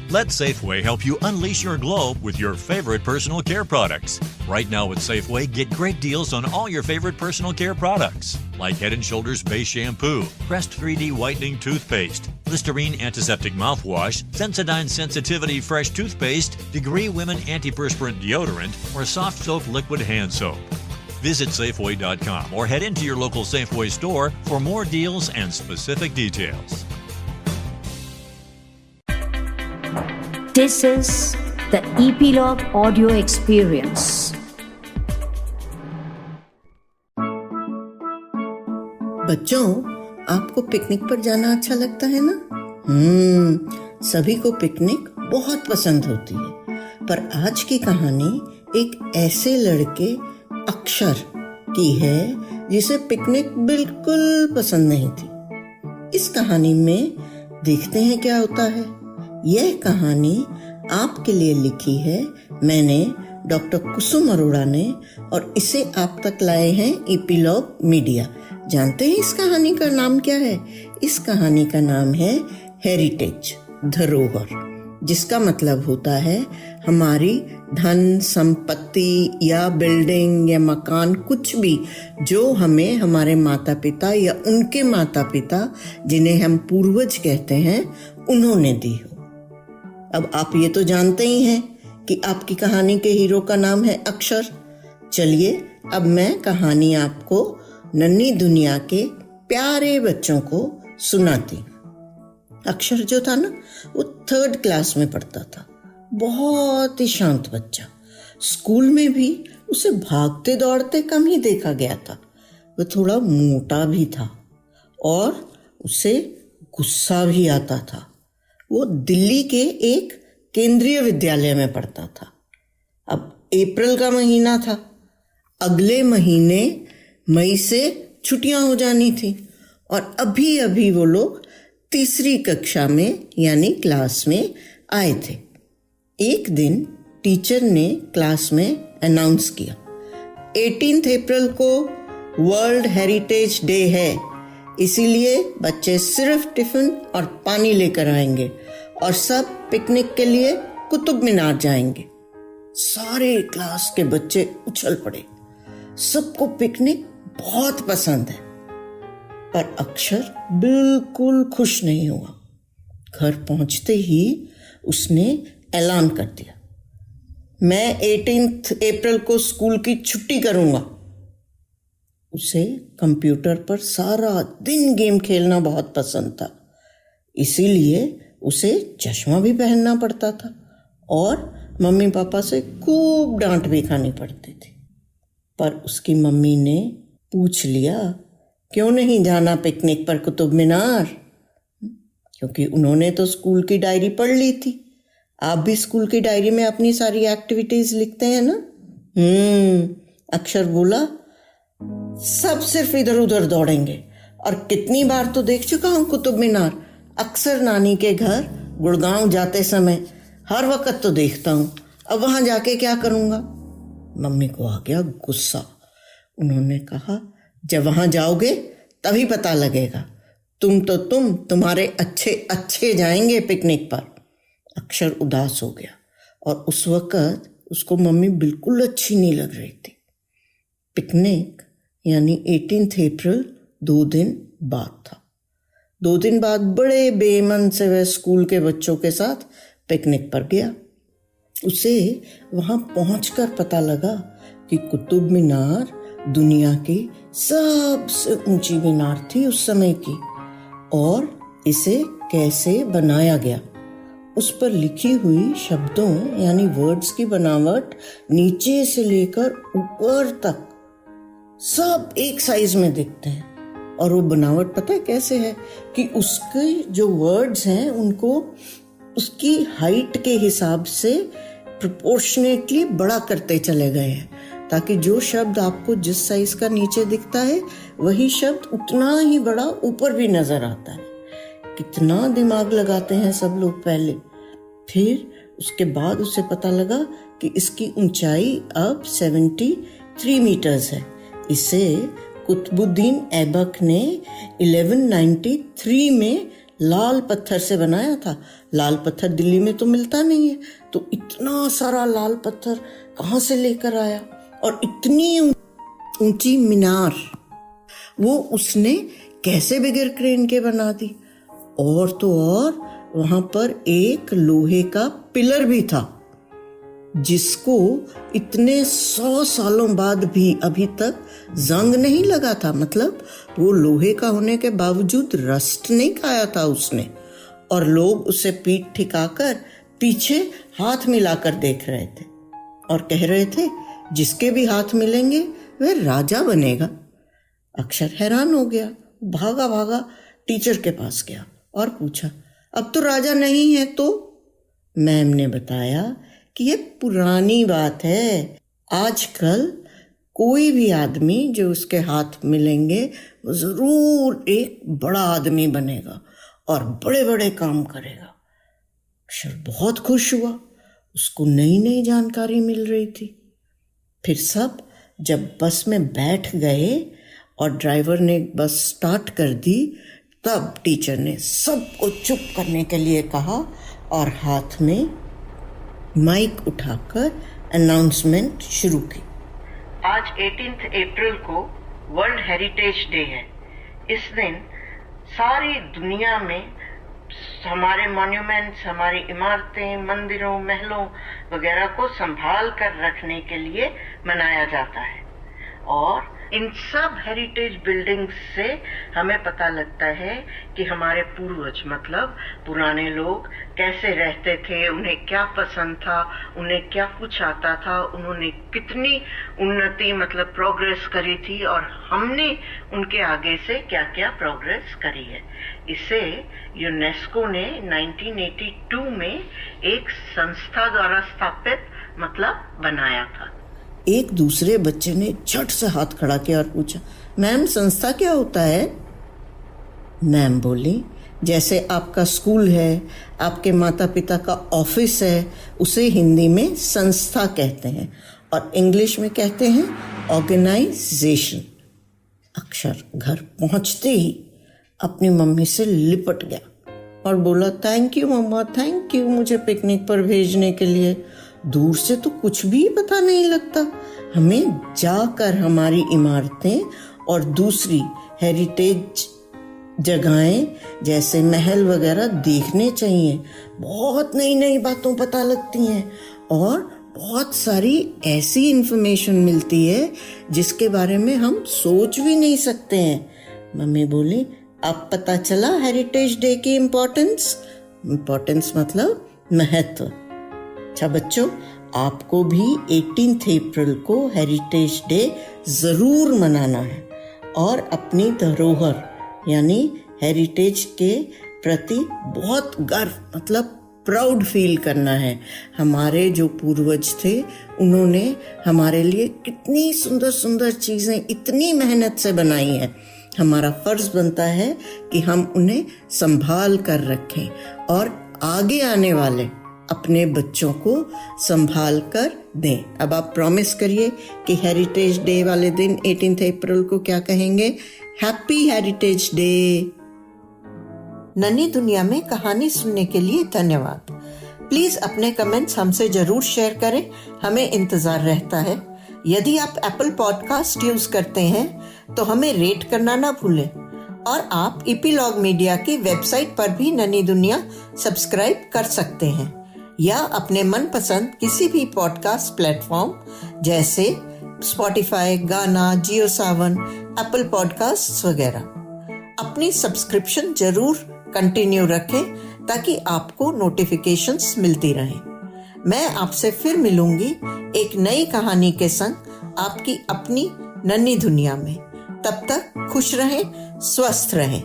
Let Safeway help you unleash your glow with your favorite personal care products. Right now at Safeway, get great deals on all your favorite personal care products, like Head & Shoulders Base Shampoo, Crest 3D Whitening Toothpaste, Listerine Antiseptic Mouthwash, Sensodyne Sensitivity Fresh Toothpaste, Degree Women Antiperspirant Deodorant, or Soft Soap Liquid Hand Soap. Visit Safeway.com or head into your local Safeway store for more deals and specific details. This is the Epilogue Audio Experience. बच्चों, आपको picnic पर जाना अच्छा लगता है ना? सभी को पिकनिक बहुत पसंद होती है। पर आज की कहानी एक ऐसे लड़के अक्षर की है जिसे पिकनिक बिल्कुल पसंद नहीं थी। इस कहानी में देखते हैं क्या होता है। यह कहानी आपके लिए लिखी है मैंने, डॉक्टर कुसुम अरोड़ा ने, और इसे आप तक लाए हैं एपिलॉग मीडिया। जानते हैं इस कहानी का नाम क्या है? इस कहानी का नाम है हेरिटेज, धरोहर, जिसका मतलब होता है हमारी धन संपत्ति या बिल्डिंग या मकान, कुछ भी जो हमें हमारे माता पिता या उनके माता पिता, जिन्हें हम पूर्वज कहते हैं, उन्होंने दी हो। अब आप ये तो जानते ही हैं कि आपकी कहानी के हीरो का नाम है अक्षर। चलिए अब मैं कहानी आपको नन्ही दुनिया के प्यारे बच्चों को सुनाती। अक्षर जो था ना, वो 3rd क्लास में पढ़ता था। बहुत ही शांत बच्चा। स्कूल में भी उसे भागते दौड़ते कम ही देखा गया था। वो थोड़ा मोटा भी था और उसे गुस्सा भी आता था। वो दिल्ली के एक केंद्रीय विद्यालय में पढ़ता था। अब अप्रैल का महीना था। अगले महीने मई से छुट्टियां हो जानी थी और अभी अभी वो लोग 3री कक्षा में यानी क्लास में आए थे। एक दिन टीचर ने क्लास में अनाउंस किया, 18 अप्रैल को वर्ल्ड हेरिटेज डे है, इसीलिए बच्चे सिर्फ टिफिन और पानी लेकर आएंगे और सब पिकनिक के लिए कुतुब मीनार जाएंगे। सारे क्लास के बच्चे उछल पड़े। सबको पिकनिक बहुत पसंद है, पर अक्षर बिल्कुल खुश नहीं हुआ। घर पहुंचते ही उसने ऐलान कर दिया, मैं 18 अप्रैल को स्कूल की छुट्टी करूंगा। उसे कंप्यूटर पर सारा दिन गेम खेलना बहुत पसंद था, इसीलिए उसे चश्मा भी पहनना पड़ता था और मम्मी पापा से खूब डांट भी खानी पड़ती थी। पर उसकी मम्मी ने पूछ लिया, क्यों नहीं जाना पिकनिक पर कुतुब मीनार? क्योंकि उन्होंने तो स्कूल की डायरी पढ़ ली थी। आप भी स्कूल की डायरी में अपनी सारी एक्टिविटीज लिखते हैं ना? अक्षर बोला, सब सिर्फ इधर उधर दौड़ेंगे और कितनी बार तो देख चुका हूं कुतुब मीनार। अक्सर नानी के घर गुड़गांव जाते समय हर वक्त तो देखता हूं, अब वहां जाके क्या करूंगा? मम्मी को आ गया गुस्सा। उन्होंने कहा, जब वहां जाओगे तभी पता लगेगा। तुम्हारे अच्छे जाएंगे पिकनिक पर। अक्षर उदास हो गया और उस वक्त उसको मम्मी बिल्कुल अच्छी नहीं लग रही थी। पिकनिक यानी 18 अप्रैल 2 दिन बाद था। 2 दिन बाद बड़े बेमन से वह स्कूल के बच्चों के साथ पिकनिक पर गया। उसे वहां पहुंचकर पता लगा कि कुतुब मीनार दुनिया की सबसे ऊंची मीनार थी उस समय की, और इसे कैसे बनाया गया, उस पर लिखी हुई शब्दों यानी वर्ड्स की बनावट नीचे से लेकर ऊपर तक सब एक साइज में दिखते हैं। और वो बनावट पता है कैसे है कि उसके जो वर्ड्स हैं उनको उसकी हाइट के हिसाब से प्रोपोर्शनेटली बड़ा करते चले गए हैं, ताकि जो शब्द आपको जिस साइज का नीचे दिखता है वही शब्द उतना ही बड़ा ऊपर भी नजर आता है। कितना दिमाग लगाते हैं सब लोग पहले। फिर उसके बाद उसे पता लगा कि इसकी ऊंचाई अब 73 मीटर्स है। इसे कुतुबुद्दीन ऐबक ने 1193 में लाल पत्थर से बनाया था। लाल पत्थर दिल्ली में तो मिलता नहीं है, तो इतना सारा लाल पत्थर कहाँ से लेकर आया, और इतनी ऊंची मीनार वो उसने कैसे बगैर क्रेन के बना दी। और तो और वहां पर एक लोहे का पिलर भी था जिसको इतने 100 सालों बाद भी अभी तक जंग नहीं लगा था, मतलब वो लोहे का होने के बावजूद रस्ट नहीं खाया था उसने। और लोग उसे पीठ ठिकाकर पीछे हाथ मिलाकर देख रहे थे और कह रहे थे जिसके भी हाथ मिलेंगे वह राजा बनेगा। अक्षर हैरान हो गया, भागा भागा टीचर के पास गया और पूछा, अब तो राजा नहीं है तो? मैम ने बताया कि ये पुरानी बात है, आजकल कोई भी आदमी जो उसके हाथ मिलेंगे वो जरूर एक बड़ा आदमी बनेगा और बड़े बड़े काम करेगा। अक्षर बहुत खुश हुआ, उसको नई नई जानकारी मिल रही थी। फिर सब जब बस में बैठ गए और ड्राइवर ने बस स्टार्ट कर दी, तब टीचर ने सबको चुप करने के लिए कहा और हाथ में माइक उठाकर अनाउंसमेंट शुरू की। आज 18 अप्रैल को वर्ल्ड हेरिटेज डे है। इस दिन सारी दुनिया में हमारे मॉन्यूमेंट्स, हमारी इमारतें, मंदिरों, महलों वगैरह को संभाल कर रखने के लिए मनाया जाता है। और इन सब हेरिटेज बिल्डिंग्स से हमें पता लगता है कि हमारे पूर्वज मतलब पुराने लोग कैसे रहते थे, उन्हें क्या पसंद था, उन्हें क्या कुछ आता था, उन्होंने कितनी उन्नति मतलब प्रोग्रेस करी थी और हमने उनके आगे से क्या क्या प्रोग्रेस करी है। इसे यूनेस्को ने 1982 में एक संस्था द्वारा स्थापित मतलब बनाया था। एक दूसरे बच्चे ने झट से हाथ खड़ा किया और पूछा, मैम संस्था क्या होता है? मैम बोली, जैसे आपका स्कूल है, आपके माता पिता का ऑफिस है, उसे हिंदी में संस्था कहते हैं और इंग्लिश में कहते हैं ऑर्गेनाइजेशन। अक्षर घर पहुंचते ही अपनी मम्मी से लिपट गया और बोला, थैंक यू मम्मा, थैंक यू मुझे पिकनिक पर भेजने के लिए। दूर से तो कुछ भी पता नहीं लगता, हमें जाकर हमारी इमारतें और दूसरी हेरिटेज जगहें जैसे महल वगैरह देखने चाहिए। बहुत नई नई बातों पता लगती हैं और बहुत सारी ऐसी इंफॉर्मेशन मिलती है जिसके बारे में हम सोच भी नहीं सकते हैं। मम्मी बोली, अब पता चला हेरिटेज डे की इम्पोर्टेंस मतलब महत्व। अच्छा बच्चों, आपको भी 18 अप्रैल को हेरिटेज डे जरूर मनाना है और अपनी धरोहर यानी हेरिटेज के प्रति बहुत गर्व मतलब प्राउड फील करना है। हमारे जो पूर्वज थे उन्होंने हमारे लिए कितनी सुंदर सुंदर चीजें इतनी मेहनत से बनाई हैं। हमारा फर्ज बनता है कि हम उन्हें संभाल कर रखें और आगे आने वाले अपने बच्चों को संभाल कर दें। अब आप प्रॉमिस करिए कि हेरिटेज डे वाले दिन 18 अप्रैल को क्या कहेंगे? Happy heritage day. नन्ही दुनिया में कहानी सुनने के लिए धन्यवाद। प्लीज अपने कमेंट्स हमसे जरूर शेयर करें, हमें इंतजार रहता है। यदि आप एप्पल पॉडकास्ट यूज करते हैं तो हमें रेट करना ना भूलें और आप इपीलॉग मीडिया की वेबसाइट पर भी नन्ही दुनिया सब्सक्राइब कर सकते हैं या अपने मनपसंद किसी भी पॉडकास्ट प्लेटफॉर्म जैसे स्पॉटिफाई, गाना, जियो सावन, एप्पल पॉडकास्ट वगैरह। अपनी सब्सक्रिप्शन जरूर कंटिन्यू रखें ताकि आपको नोटिफिकेशंस मिलती रहें। मैं आपसे फिर मिलूंगी एक नई कहानी के संग आपकी अपनी नन्ही दुनिया में। तब तक खुश रहें, स्वस्थ रहें।